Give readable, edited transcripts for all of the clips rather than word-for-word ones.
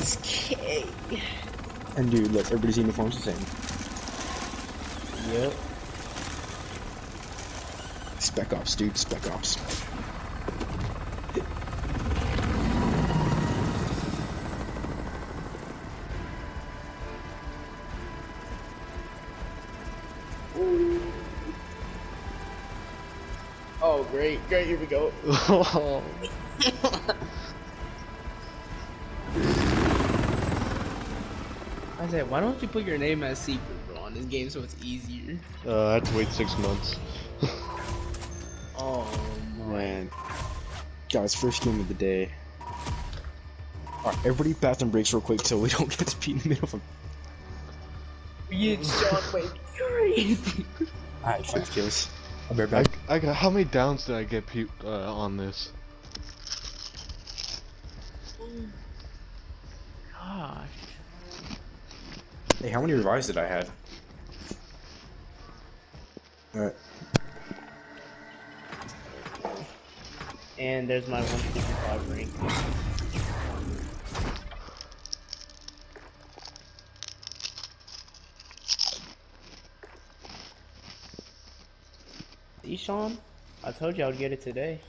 Okay. And dude, look, everybody's uniforms the same. Yep. Spec Ops, dude, Spec Ops. Oh, great, great, here we go. I said, why don't you put your name as secret, bro, on this game so it's easier? I had to wait 6 months. Oh, Man. Guys, first game of the day. Alright, everybody bathroom breaks real quick so we don't get to pee in the middle of them. Yeah, Sean, wait, crazy. I had 5 kills. I'll be right back. I got how many downs did I get on this? Gosh. Hey, how many revives did I have? Alright. And there's my 155 rank. See, Sean? I told you I would get it today.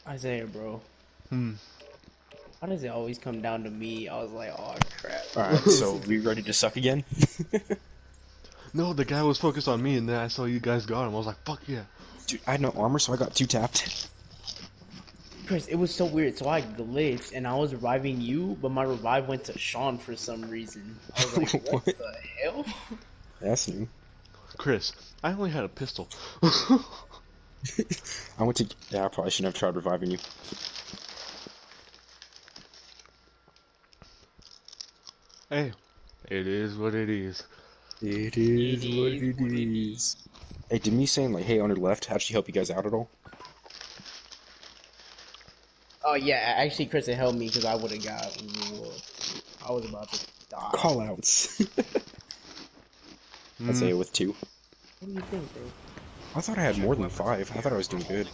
Isaiah, bro. Why does it always come down to me? I was like, oh crap. Alright, so we ready to suck again? No, the guy was focused on me, and then I saw you guys got him. I was like, fuck yeah. Dude, I had no armor, so I got 2 tapped. Chris, it was so weird. So I glitched and I was reviving you, but my revive went to Sean for some reason. I was like, what What? the hell? That's new. Chris, I only had a pistol. I went to. Yeah, I probably shouldn't have tried reviving you. Hey, it is what it is. It is what it is. Hey, did me saying like, hey, on your left, actually help you guys out at all? Oh yeah, actually Chris it helped me because I would have got I was about to die. Call outs. I'd say it with 2. What do you think, bro? I thought I had more than 5. I thought I was doing good.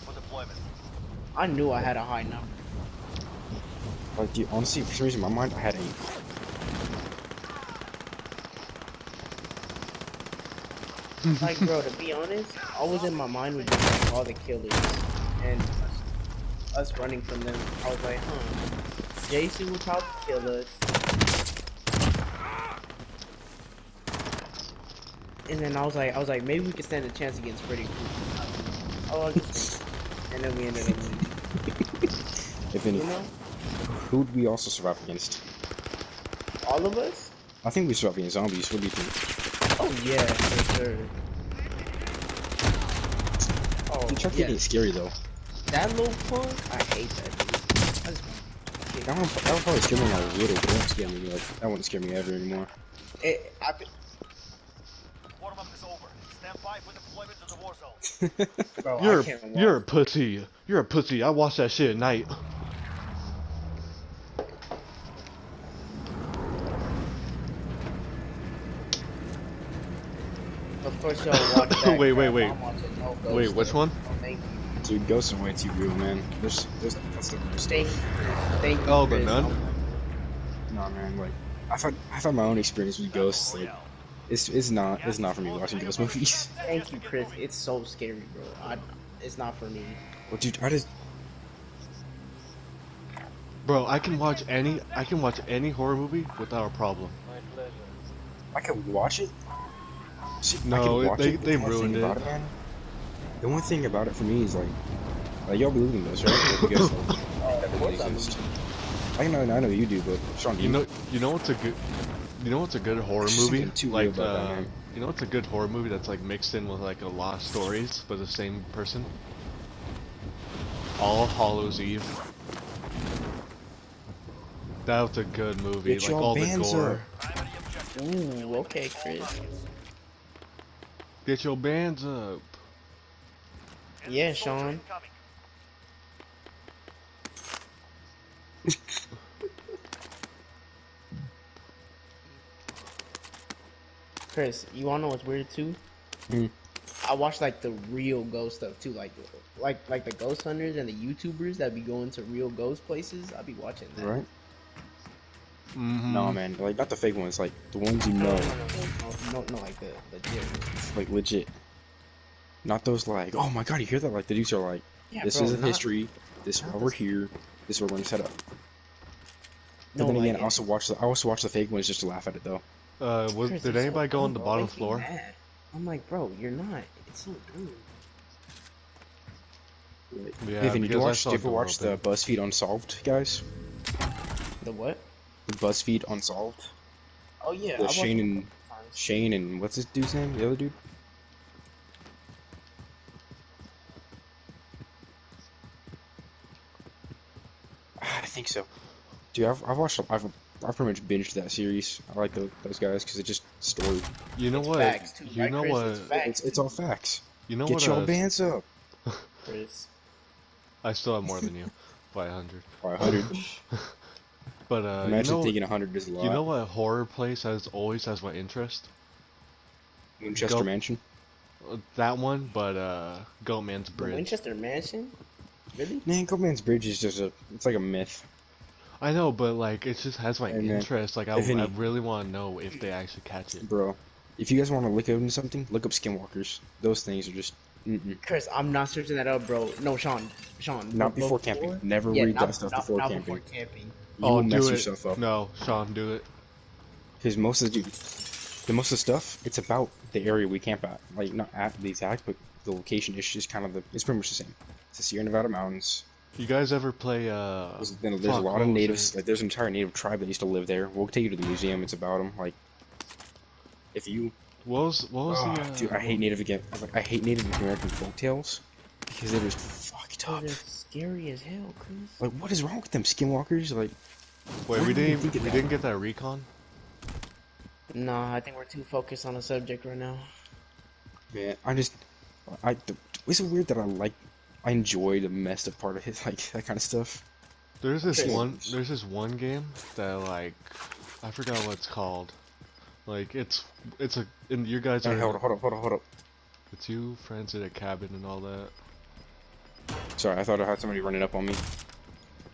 I knew I had a high number. Like, dude, honestly, for some reason in my mind, I had 8. Like, bro, to be honest, I was in my mind with just like, all the killers and us running from them. I was like, Jason will probably kill us. And then I was like, maybe we could stand a chance against Freddy Krueger. Oh, I was just thinking. And then we ended up losing. If any, You know? who'd we also survive against? All of us? I think we survived against zombies. What do you think? Oh yeah, for sure. Oh, The Chucky ain't scary though. That little punk, I hate that dude. I just That one probably scared me when I was little, but it won't scare me. Like, that wouldn't scare me ever anymore. Warm-up is over. Stand by for deployment to the war zone. Bro, You're a pussy. You're a pussy. I watch that shit at night. Of course y'all watch that. Wait, crap. wait. I'm watching no Ghost Wait, which though. one? Oh, thank you. Dude, ghosts are way too real, man. That's the worst. Thank you. Oh, the Chris. nun? Nah, man. Like, I've had my own experience with ghosts. Like, it's not for me watching ghost movies. Thank you, Chris. It's so scary, bro. It's not for me. Well, dude, I just Bro, I can watch any horror movie without a problem. I can watch it. See, I No, can watch they it. but the only ruined thing it. about man, the only thing about it for me is like y'all believe in this, right? Like, you guys like, that Of course really I exist. I know you do, but Sean, do you? You know what's a good horror There's something movie? too Like real about that, man. you know what's a good horror movie that's like mixed in with like a lot of stories, but the same person? All Hallows Eve. That was a good movie. Get like your all the bands gore. up. Ooh, okay, Chris. Get your bands up. Yeah, Sean. Chris, you wanna know what's weird too? Hmm. I watch like the real ghost stuff too, like the ghost hunters and the YouTubers that be going to real ghost places. I be watching that. Right? Mm-hmm. No, man. Like, not the fake ones. Like, the ones you No, know. no, like the legit ones. Like, legit. Not those, like, oh my god, you hear that? Like, the dudes are like, Yeah, this bro, is a not- history. This is not why the- we're here. This is what we're going to set up. But No, then like, again, I also watch the fake ones just to laugh at it, though. Chris, Did it's anybody so go dumb, on the bro. It bottom makes me floor? mad. I'm like, bro, you're not. It's so dumb. Yeah, Vivian, did you because I saw ever the watch the open. BuzzFeed Unsolved, guys? The what? The BuzzFeed Unsolved? Oh yeah, The I watched Shane it and- a couple times. Shane and what's this dude's name? The other dude? I think so. Dude, I've watched. I've pretty much binged that series. I like those guys because it's just story. You know It's what? facts, too, You right, know Chris? what? It's facts. It's all facts. You know Get what? your bands up. Chris. I still have more than you by 100. 500. But I'm you actually know, thinking 100 is a lot. you know what horror place always has my interest? Winchester Go- Mansion. That one, but Goatman's The Bridge. Winchester Mansion? Really? Man, Goatman's Bridge is just it's like a myth. I know, but like it just has my Hey, man. interest. Like I Vinny. really want to know if they actually catch it. Bro, if you guys want to look into something, look up Skinwalkers. Those things are just Chris, I'm not searching that up, bro. No, Sean. not before camping. Never read that stuff before not camping. Before camping. You Oh, will mess do it. yourself up. No, Sean, do it. Because most of the stuff, it's about the area we camp at. Like, not at the exact, but the location is just kind of it's pretty much the same. It's the Sierra Nevada mountains. You guys ever play There's a fuck, lot what of was natives. it? Like, there's an entire native tribe that used to live there. We'll take you to the museum. It's about them. Like, if you, What was the dude, I hate I hate Native American folktales because they're just fucked Oh, up. they're scary as hell, Chris. Like, what is wrong with them skinwalkers? Like, Wait, What we do you didn't think of we that? didn't get that recon? Nah, I think we're too focused on the subject right now. man, is it weird that I enjoy the messed up part of it, like that kind of stuff. There's this Chris. one game that like I forgot what it's called. Like it's a and you guys Hey, are hold up. it's you friends at a cabin and all that. Sorry, I thought I had somebody running up on me.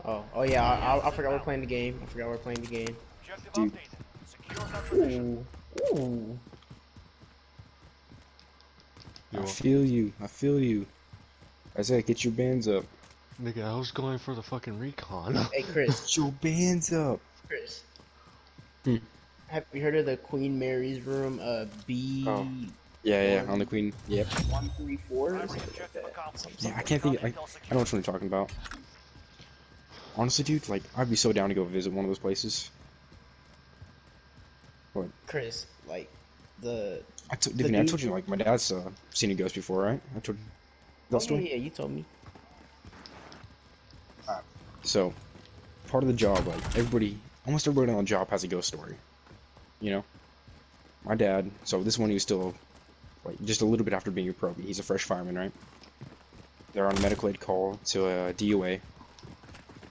Oh yeah, I forgot we're playing the game. Objective Dude. updated. Secure that position. Ooh. You, I feel you. Isaiah, get your bands up. nigga, I was going for the fucking recon. Hey, Chris. Get your bands up. Chris. Hmm. Have you heard of the Queen Mary's room? B. Oh. Yeah, on the Queen. Yep. 134 or Primary something like objective that. accomplished. Yeah, I can't think. I know which one you're talking about. Honestly, dude, like I'd be so down to go visit one of those places. Chris, like the. I dude- told you like my dad's seen a ghost before, right? I told you that Oh, story. yeah, you told me. So, part of the job, like almost everybody on the job has a ghost story. You know, my dad. So this one, he was still like just a little bit after being a pro. He's a fresh fireman, right? They're on a medical aid call to a DOA,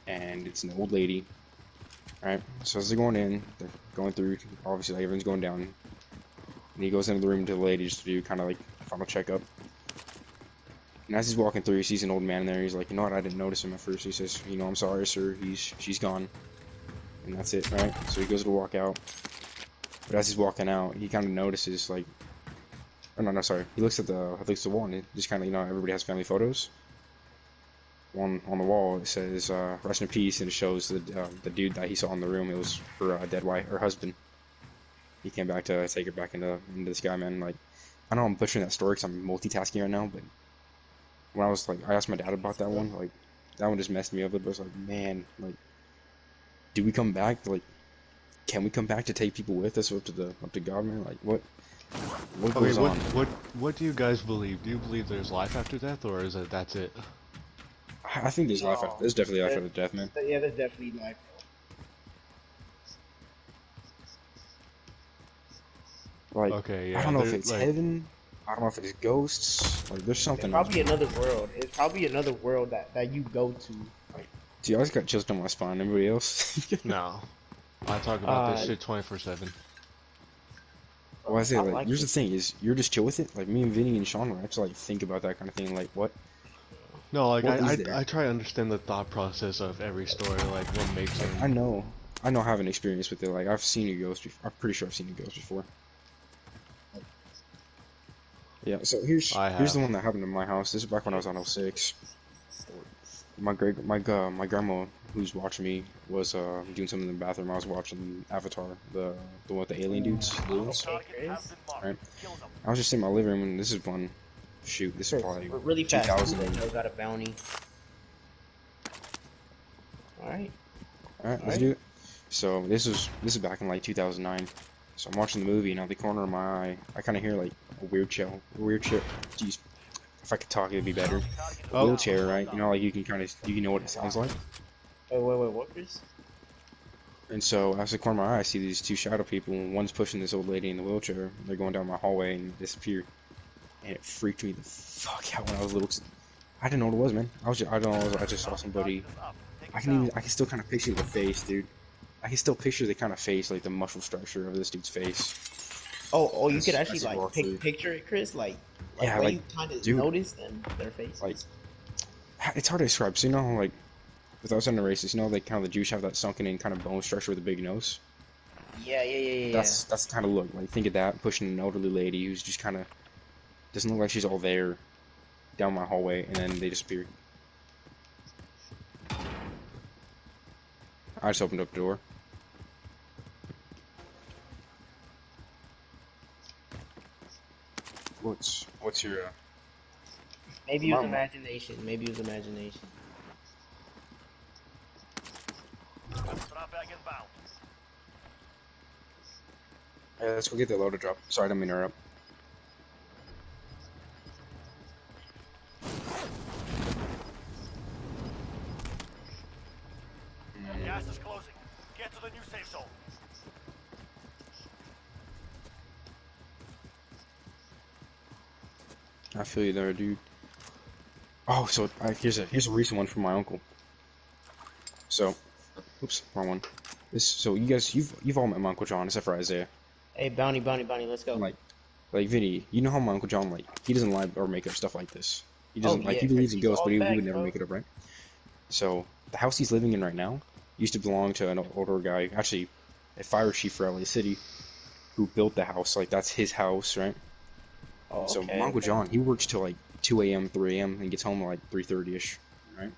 and it's an old lady. Right. So as they're going in, they're going through. Obviously, like, everyone's going down. And he goes into the room to the lady just to do kind of like final checkup. And as he's walking through, he sees an old man there. He's like, you know what? I didn't notice him at first. He says, you know, I'm sorry, sir. She's gone. And that's it, right? So he goes to walk out. But as he's walking out, he kind of notices, like, oh, no, sorry. He looks at the wall, and it just kind of, you know, everybody has family photos. One on the wall, it says, rest in peace, and it shows the dude that he saw in the room. It was her dead wife, her husband. He came back to take her back into the sky, man. Like, I know I'm butchering that story because I'm multitasking right now, but when I asked my dad about that one, like, that one just messed me up. It was like, man, like, do we come back? Like, can we come back to take people with us up to God, man? Like, what Okay, goes on? what do you guys believe? Do you believe there's life after death, or is it that's it? I think there's life. No. There's definitely life after death, man. Yeah, there's definitely life. Like, Okay, yeah. I don't know if there- it's like, heaven. I don't know if it's ghosts. Like, there's It's something. probably another world. It's probably another world that you go to. Dude, I just got chills down my spine. Everybody else? No, I talk about this Uh, shit 24/7. Well, I say, I like, like here's the it. thing: is you're just chill with it. Like me and Vinny and Sean were actually like think about that kind of thing. Like, No, like what is there? I try to understand the thought process of every story, like what makes Like, them. I know, I have an experience with it. Like, I've seen a ghost. I'm pretty sure I've seen a ghost before. Yeah. So I here's the have. one that happened in my house. This is back when I was on '06. My grandma who's watching me was doing something in the bathroom. I was watching Avatar, the one with the alien dudes, the aliens. Okay, Target has Chris. been marked. Right. Kill them. I was just in my living room, and this is one. Shoot, this is Chris, probably really fast. Who 2000. got a bounty? All right. All right, All let's right. do it. So this is back in like 2009. So I'm watching the movie, and out the corner of my eye, I kind of hear like a weird chill. Jeez, if I could talk, it'd be better. Target A Oh. wheelchair, right? You know, like you can know what it sounds like. Wait. What, Chris? And so, out the corner of my eye, I see these two shadow people. And one's pushing this old lady in the wheelchair. They're going down my hallway and disappear. And it freaked me the fuck out when I was little. 'Cause I didn't know what it was, man. I don't know. I just saw somebody. I can still kind of picture the face, dude. I can still picture the kind of face, like the muscle structure of this dude's face. Oh, you As- could as actually you like walk through. picture it, Chris. Like Yeah, when like, you kind of dude, notice them, their faces. like, it's hard to describe. So you know, how, like, without sounding racist, you know, like kind of the Jews have that sunken in kind of bone structure with a big nose. Yeah. That's the kind of look. Like, think of that pushing an elderly lady who's just kind of doesn't look like she's all there down my hallway, and then they disappear. I just opened up the door. What's your Maybe it was Mama. imagination. Maybe it was imagination. Drop back inbound. Hey, let's go get the loader drop. Sorry, I didn't mean to interrupt. Gas is closing. Get to the new safe zone. I feel you there, dude. Oh, so here's a recent one from my uncle. So, oops, wrong one. So you guys, you've all met my Uncle John except for Isaiah. Hey, bounty. Let's go. Like Vinny, you know how my Uncle John, like, he doesn't lie or make up stuff like this. He doesn't, like, yeah, he believes in he's ghosts, all but he facts, would never bro. make it up, right? So the house he's living in right now used to belong to an older guy, actually a fire chief for LA City, who built the house. Like, that's his house, right? Oh, So okay. my Uncle John, he works till like 2 a.m., 3 a.m., and gets home at like 3:30ish, right?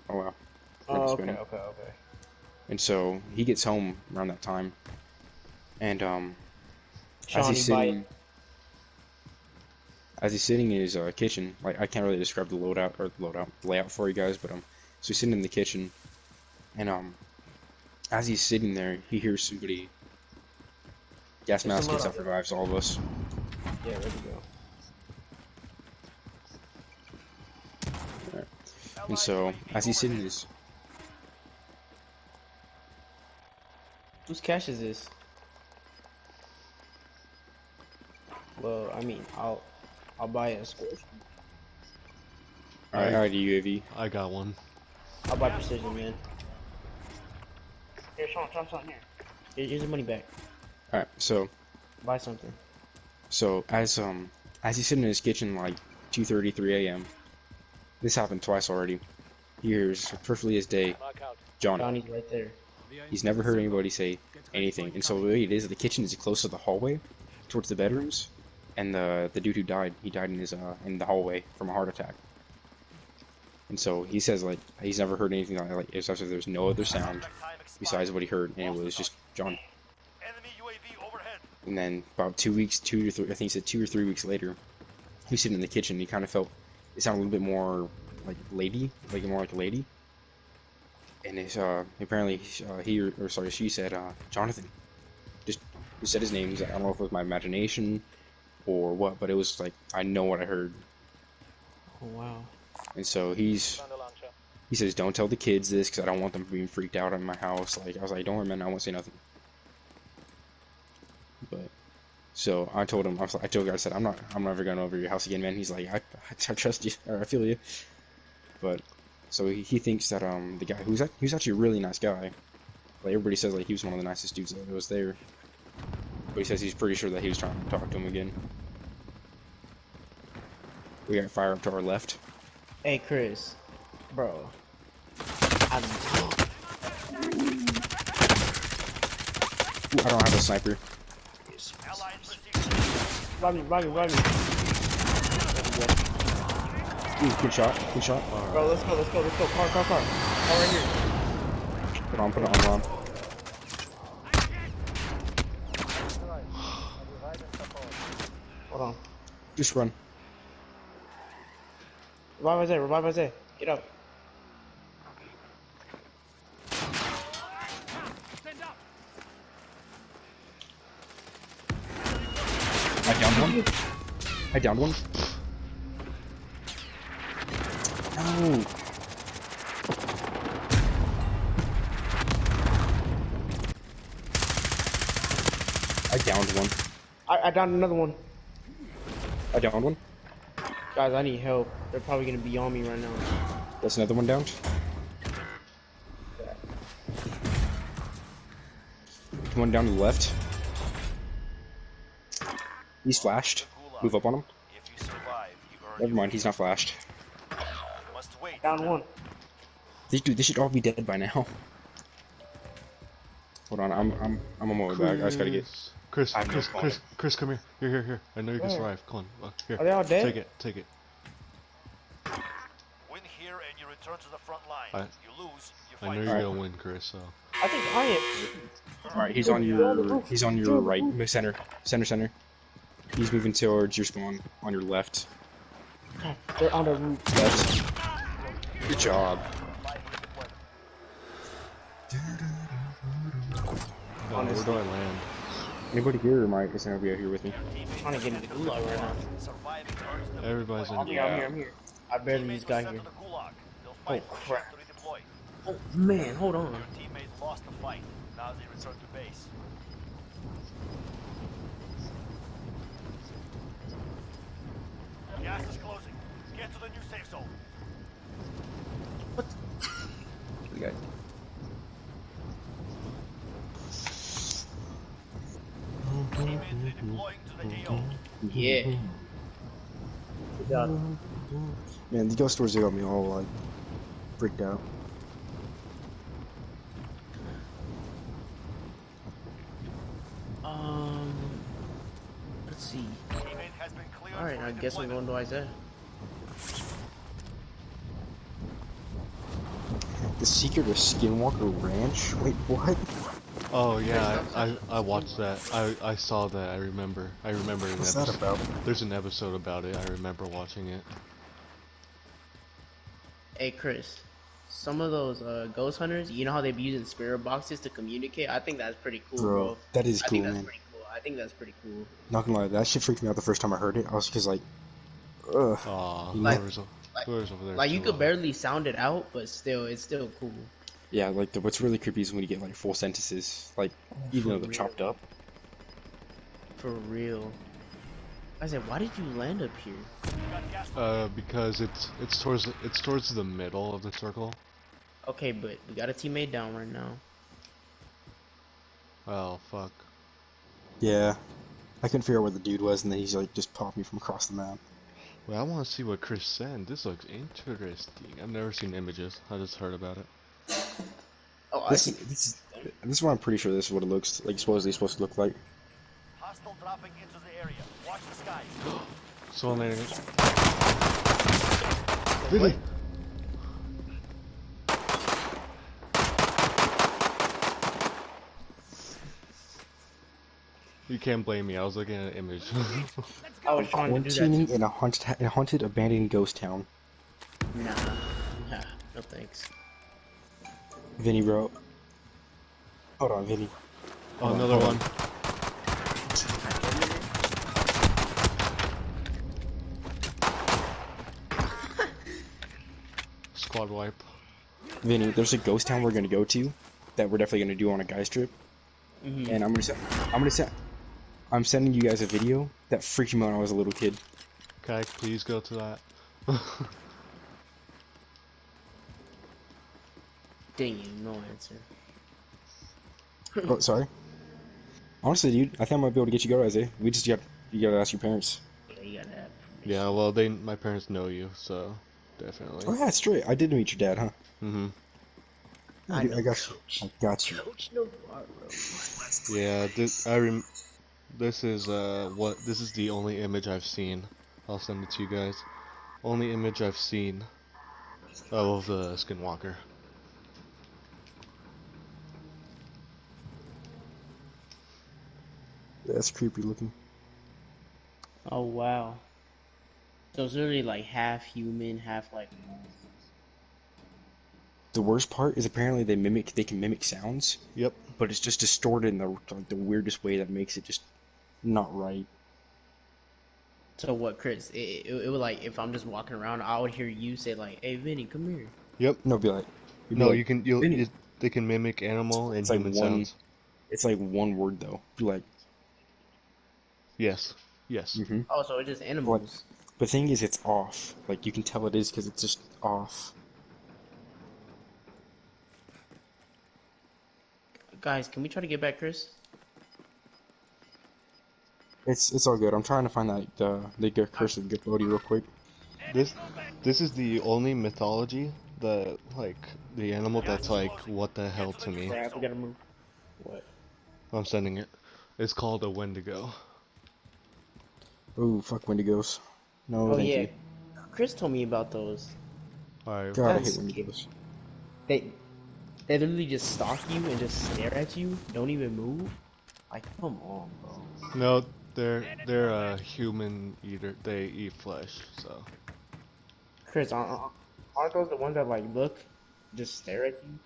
Oh wow. Oh, Ribbon okay. spinning. And so he gets home around that time, and as Shawnee, he's bite. sitting in his kitchen, like I can't really describe the layout for you guys, but so he's sitting in the kitchen, and as he's sitting there, he hears somebody. Gas There's a mask lot gets of- out, revives all of us. Yeah, ready to go. And so as he's sitting in his, Whose cash is this? Well, I mean, I'll buy a score. all right, UAV. I got one. I'll buy precision, man. Here, Sean, here. Here's the money back. All right, so. Buy something. So as he's sitting in his kitchen like 2:30, 3 a.m. This happened twice already. He hears perfectly as day, Johnny. Johnny's right there. He's never heard anybody say anything. And so the way it is, the kitchen is close to the hallway, towards the bedrooms, and the dude who died, he died in his in the hallway from a heart attack. And so he says like he's never heard anything like it's as if there's no other sound besides what he heard, and it was just Johnny. Enemy UAV overhead. And then about 2 weeks, 2 to 3, I think he said 2 or 3 weeks later, he's sitting in the kitchen. And he kind of felt it sounded a little bit more like lady, like more like a lady. And it's apparently she said Jonathan. Just said his name. He's like, I don't know if it was my imagination or what, but it was like I know what I heard. Oh wow. And so he says, don't tell the kids this because I don't want them being freaked out in my house. Like I was like, don't worry, man, I won't say nothing. But so I told him, I told the guy, I said, I'm never going over your house again, man. He's like, I trust you, or I feel you. But so he thinks that the guy who's actually a really nice guy. Like everybody says, like he was one of the nicest dudes that was there. But he says he's pretty sure that he was trying to talk to him again. We got fire up to our left. Hey, Chris. Bro. I'm... Ooh, I don't have a sniper. Allied precision. Run me. Ooh, good shot. Good shot. Bro, let's go. Car. Car right here. Put it on, Ron. Hold on. Just run. Revive Isaiah. Get up. I downed one. No. I downed one. I downed another one. I downed one. Guys, I need help. They're probably gonna be on me right now. That's another one downed. One down to the left. He's flashed. Move up on him. If you survive, you earn Never mind, he's not flashed. You must wait. Down one. They should all be dead by now. Hold on, I'm on my way back. I just gotta get. Chris, I have no phone. Chris, come here. Here. I know you can Where? survive. Come on, here. Are they all dead? Take it. Win here and you return to the front line. I- You lose, you I fight. know you're Alright. gonna win, Chris. So I think I am. All right, he's on your right, center. He's moving towards your spawn on your left. They're on the roof. Left. Good job. where do I land? Anybody here, or am I is somebody out here with me? I'm trying to get into the gulag right now. Surviving earns them Everybody's in I'm the here. I barely Teammates just were got sent here. to the gulag. They'll Oh fight for a crap. chance to redeploy. Oh man, hold on. Your teammate lost the fight. Now they return to base. Gas is closing. Get to the new safe zone. We got. Teammates redeploying to the AO. Yeah. Good job. Man, the ghost stores got me all like freaked out. Let's see. Teammate has been cleared All right, for I guess I'm redeployment. going to Isaiah. The Secret of Skinwalker Ranch. Wait, what? Oh yeah, I watched that. I saw that. I remember an What's that episode. about? There's an episode about it. I remember watching it. Hey Chris, some of those ghost hunters, you know how they be using spirit boxes to communicate? I think that's pretty cool, bro. That is I cool, think that's man. pretty cool. I think that's pretty cool. Not gonna lie, that shit freaked me out the first time I heard it. I was just like, ugh. Aw, Like- whoever's over there. Like you too could loud. barely sound it out, but still, it's still cool. Yeah, like what's really creepy is when you get like full sentences, like even though they're real. chopped up. For real. I said, why did you land up here? Got gas Because it's towards the middle of the circle. Okay, but we got a teammate down right now. Oh fuck. Yeah, I couldn't figure out where the dude was, and then he's like just popped me from across the map. Well, I want to see what Chris sent. This looks interesting. I've never seen images. I just heard about it. Oh, I This see. this is what I'm pretty sure this is what it looks like. Supposedly supposed to look like. hostile dropping into the area. Watch the skies. Someone landing it. Really? You can't blame me. I was looking at an image. I was trying to do that. Quarantining in a haunted abandoned ghost town. Nah, no thanks. Vinny, bro. Hold on, Vinny. Oh, another one. Squad wipe. Vinny, there's a ghost town we're gonna go to that we're definitely gonna do on a guys trip, and I'm sending you guys a video that freaked me out when I was a little kid. Can I please go to that? Dang you, no answer. Oh, sorry. Honestly, dude, I think I might be able to get you go, Isaiah. You gotta ask your parents. Yeah, you gotta have Yeah, permission. well, my parents know you, so definitely. Oh yeah, it's straight. I did meet your dad, huh? Mm-hmm. Yeah, I dude, I know, got you. coach. I got you. Coach Navarro. Yeah, this is the only image I've seen. I'll send it to you guys. Only image I've seen of the Skinwalker. Yeah, that's creepy looking. Oh wow. So it's literally like half human, half like. The worst part is apparently they can mimic sounds, Yep. but it's just distorted in the weirdest way that makes it just not right. So what, Chris? It would like if I'm just walking around, I would hear you say like, "Hey, Vinny, come here." Yep. No, you'd be No, like, you can. Vinny. They can mimic animal and It's like human sounds. it's like one word though. Be like, Yes. Yes. mm-hmm. Oh, so it's just But animals. the thing is, it's off. Like you can tell it is because it's just off. Guys, can we try to get back, Chris? It's all good. I'm trying to find that the curse of Good Bodhi real quick. This this is the only mythology that like the animal that's like what the hell to me. Crap, we gotta move. What? I'm sending it. It's called a Wendigo. Ooh, fuck Wendigos. No, Oh thank yeah, you. Chris told me about those. Alright. God, I hate That's Wendigos. they they literally just stalk you and just stare at you, don't even move. Like, come on, bro. No, they're a human eater. They eat flesh. So Chris, aren't those the ones that like look, just stare at you?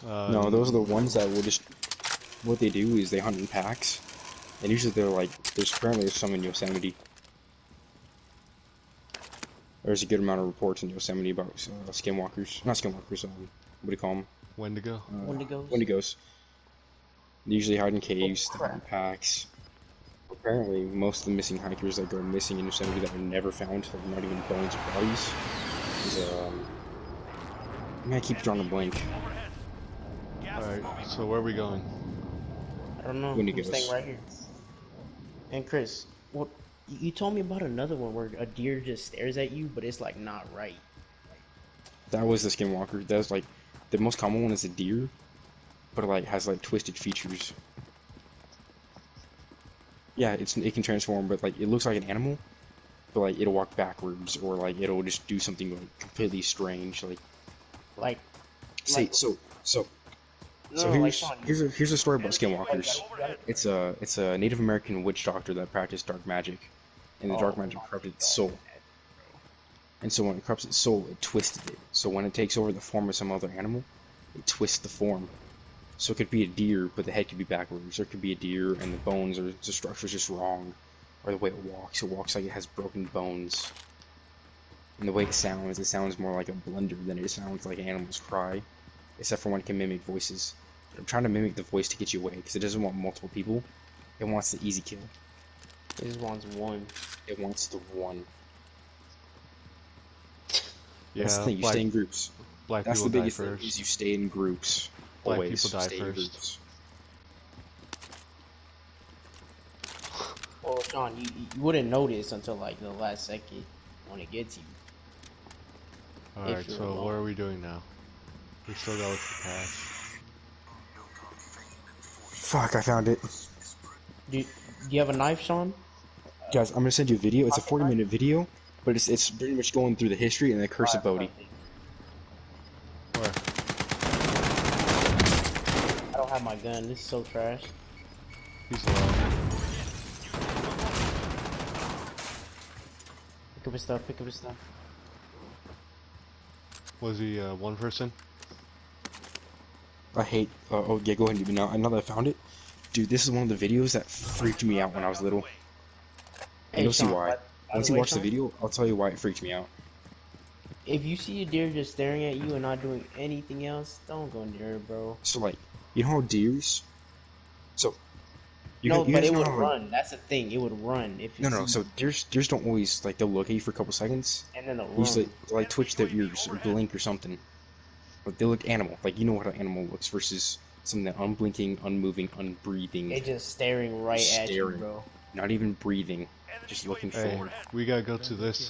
No, those are the ones that will just. What they do is they hunt in packs, and usually they're like. There's some in Yosemite. There's a good amount of reports in Yosemite about skinwalkers. Not skinwalkers. What do you call them? Wendigo. Wendigos? Wendigos. They usually hide in caves, Oh, they hide in crap. packs. Apparently, most of the missing hikers that go missing in Yosemite that are never found, like not even bones or bodies, is man, I keep drawing a blank. Alright. So where are we going? I don't know. I'm Wendigos. staying right here. And Chris, what? You told me about another one where a deer just stares at you, but it's like not right. That was the skinwalker. That's like the most common one is a deer, but it like has like twisted features. Yeah, it can transform, but like it looks like an animal, but like it'll walk backwards or like it'll just do something like completely strange. Like, Say like so no, like Sean, here's a story about like, skinwalkers. It's a Native American witch doctor that practiced dark magic, and the dark oh magic my corrupted its God. soul. And so when it corrupts its soul, it twisted it. So when it takes over the form of some other animal, it twists the form. So it could be a deer, but the head could be backwards. Or it could be a deer and the bones or the structure's just wrong. Or the way it walks like it has broken bones. And the way it sounds more like a blender than it sounds like animals cry. Except for when it can mimic voices. But I'm trying to mimic the voice to get you away, because it doesn't want multiple people. It wants the easy kill. This one's one. It wants the one. Yeah. That's the thing, you stay in groups. Black That's people the die biggest thing, first. is you stay in groups. Black Always people die stay in first. groups. Well, Sean, you wouldn't notice until like the last second when it gets you. Alright. you're So alone. what are we doing now? We still got the cash. Fuck, I found it. Do you have a knife, Sean? Guys, I'm gonna send you a video. It's a 40-minute video, but it's pretty much going through the history and the curse of Bodhi. Where? I don't have my gun. This is so trash. He's low. Pick up his stuff. Pick up his stuff. Was he one person? I hate. Oh yeah, go ahead and do it now. Now that I found it, dude, this is one of the videos that freaked me out when I was little. And you'll see Sean, why. by Once the you way, watch the Sean, video, I'll tell you why it freaked me out. if you see a deer just staring at you and not doing anything else, don't go near it, bro. So like, you know how deers? So you No, you but guys it know would how, run. That's the thing. It would run if you No. see So deers don't always like, they'll look at you for a couple seconds. and then they'll They usually run. like twitch their ears or blink or something. But they look animal. Like you know what an animal looks versus Something unblinking, unmoving, unbreathing, It's just staring right at you, Staring. bro. not even breathing, just Enemy looking UAV Hey, forward. we gotta go to this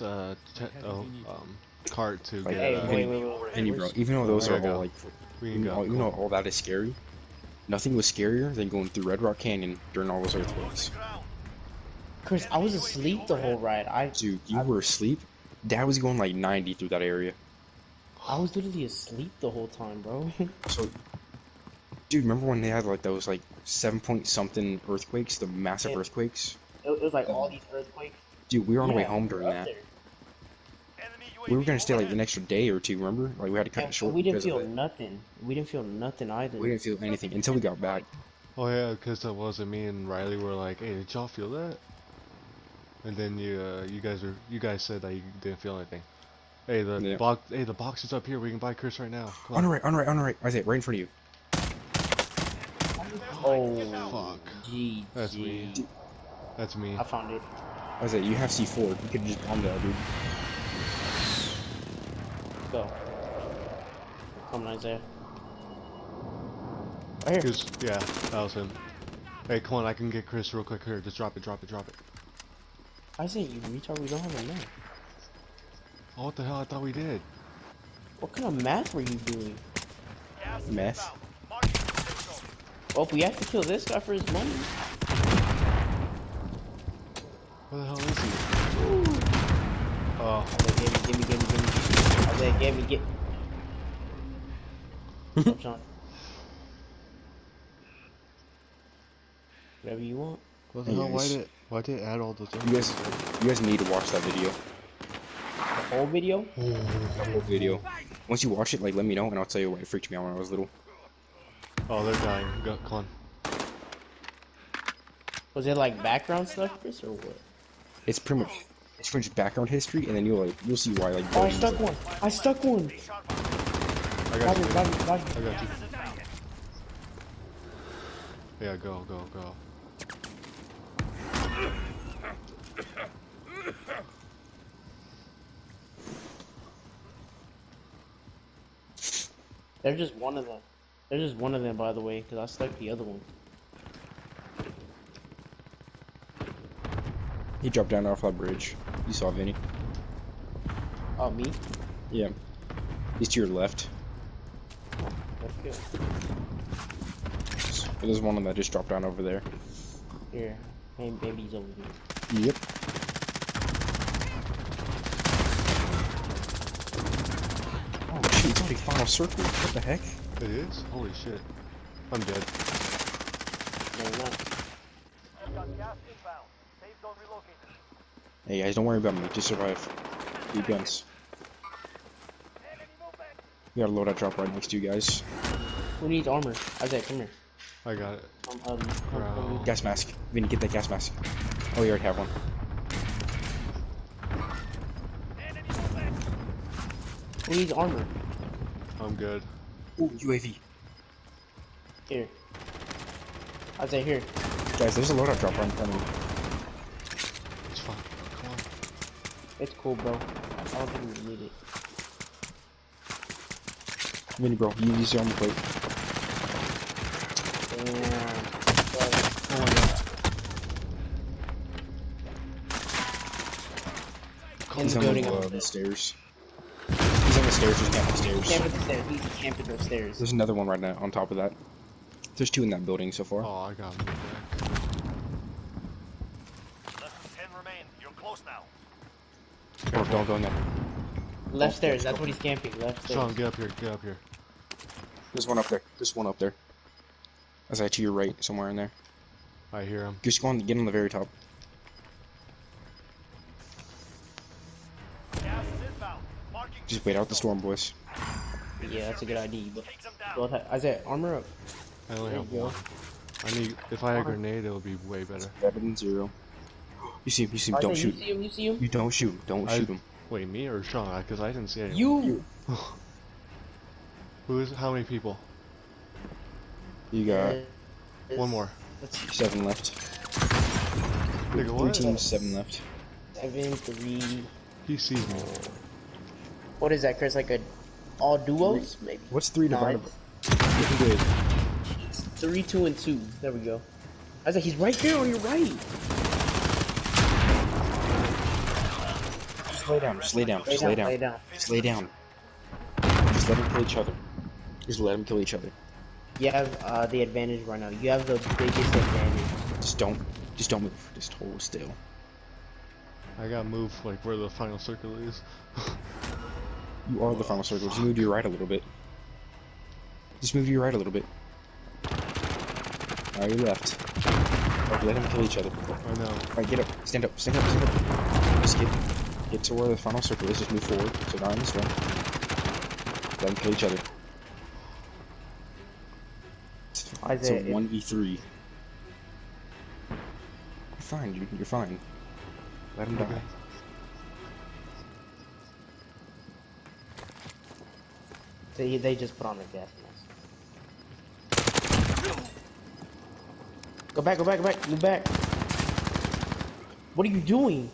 cart to Like, get Hey, even- wait. Vinny, bro, Where's- even though those I are gotta all go. like, We can go. even though all that is scary, nothing was scarier than going through Red Rock Canyon during all those earthquakes. ground. Chris, I was asleep the whole ride. Dude, you were asleep. Dad was going like 90 through that area. I was literally asleep the whole time, bro. So, dude, remember when they had like those like 7 point something earthquakes, the massive Yeah. earthquakes? It was like all these earthquakes. Dude, we were on the way Yeah, home we during were up that. there. Enemy We were UAV gonna stay like overhead. an extra day or two, remember? Like we had to cut it And short we didn't because feel of it. nothing. We didn't feel nothing either. We didn't feel anything until we got back. Oh yeah, because it wasn't me and Riley were like, "Hey, did y'all feel that?" And then you guys said that you didn't feel anything. Hey, Yeah. the box is up here. We can buy Chris right now. Come On the on. right, on the right, on the right. Isaiah, right in front of you. Oh, Fuck. gee, That's me. That's me. I found it. Isaiah, you have C4. You could just bomb that, dude. Go. Come on, Isaiah. Right here. Cause yeah, that was him. Hey, come on, I can get Chris real quick here. Just drop it. Isaiah, you retard. We don't have a map. Oh, what the hell? I thought we did. What kind of math were you doing? Gas is Meth. inbound. Marking the safe zone. Oh, we have to kill this guy for his money. Where the hell is he? Oh, Isaiah, give me. Isaiah, give me. Stop, Sean. Whatever you want. what the Hey, hell? guys. Why did it add all those? You guys need to watch that video. The whole video? The whole video. Once you watch it, like, let me know, and I'll tell you what freaked me out when I was little. Oh, they're dying. Go, come on. Was it like background stuff, Chris, or what? It's pretty much background history, and then you'll see why, like. Oh, I buildings stuck are- one. I stuck one. Shot by. I got you. Bobby. I got you. Gas is inbound. Yeah, go. There's just one of them. There's just one of them, by the way, because I stuck the other one. He dropped down off that bridge. You saw Vinny. Oh, me? Yeah. He's to your left. Okay. There's one of them that just dropped down over there. Here. Maybe he's over here. Yep. Oh shit, it's already final circle. What the heck? It is? Holy shit. I'm dead. No, not. You've got gas inbound. Safe zone relocated. Hey guys, don't worry about me. Just survive. Keep guns. Enemy movement. We got a loadout drop right next to you guys. Who needs armor? Isaiah, come here. I got it. Come Bro. Gas mask. Vinny, get that gas mask. Oh, you already have one. Enemy movement. Who needs armor? I'm good. Ooh, UAV. Here. Isaiah, here. Guys, there's a loadout drop right in front of me. It's fine. Come on. It's cool, bro. I don't think we need it. Vinny, bro, you use your armor plate. Damn. Oh my god. In He's the on building the upstairs. stairs. He's on the stairs, just camping the stairs. Camping the stairs. He's camping the stairs. There's another one right now on top of that. There's two in that building so far. Oh, I got him back. Less than 10 remain. You're close now. Oh, don't go in there. Left stairs. That's what he's camping. Left stairs. Sean, get up here. Get up here. There's one up there. There's one up there. That's to your right, somewhere in there. I hear him. Just go on, get on the very top. Gas is inbound. Marking Just wait out the storm, boys. Yeah, that's a good idea. But Take them down. go ahead. Isaiah, armor up. I only There have you go. one. I need. If I had a grenade, it would be way better. Better than zero. You see him, you see him, Isaiah, don't shoot. You see him? You see him? You don't shoot, don't shoot him. Wait, me or Sean? Because I didn't see anyone. You. Who is? How many people? You got One more. Let's see. 7 left. Nigga, 3 what? teams, 7 left. 7, 3. He sees me. What is that, Chris? Like a all duos, maybe? What's 3 divided Nine. by? Looking good. 3, 2, and 2. There we go. I was like, he's right there on your right. Just lay down. Just lay down. Just lay down. Lay down. Just lay down. Just let them kill each other. Just let them kill each other. You have the advantage right now. You have the biggest advantage. Just don't move. Just hold still. I gotta move like where the final circle is. You are the final circle. Just move to your right a little bit. Just move to your right a little bit. Now your left. Right, let them kill each other. I know. Alright, get up. Stand up. Stand up. Stand up. Just get to where the final circle is. Just move forward. So not in this way. Let them kill each other. It's a Isaiah, 1v3. You're fine, dude. You're fine. Let him die. They just put on their gas mask. Go back, go back, go back, move back. What are you doing?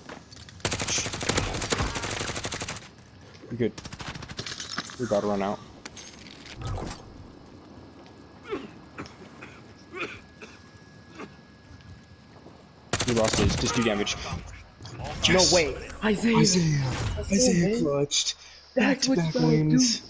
You're good. We're about to run out. We lost his. Just do damage. Yes. No way. Isaiah. Isaiah Isaiah clutched. That's what you Back-to-back gotta wins. do.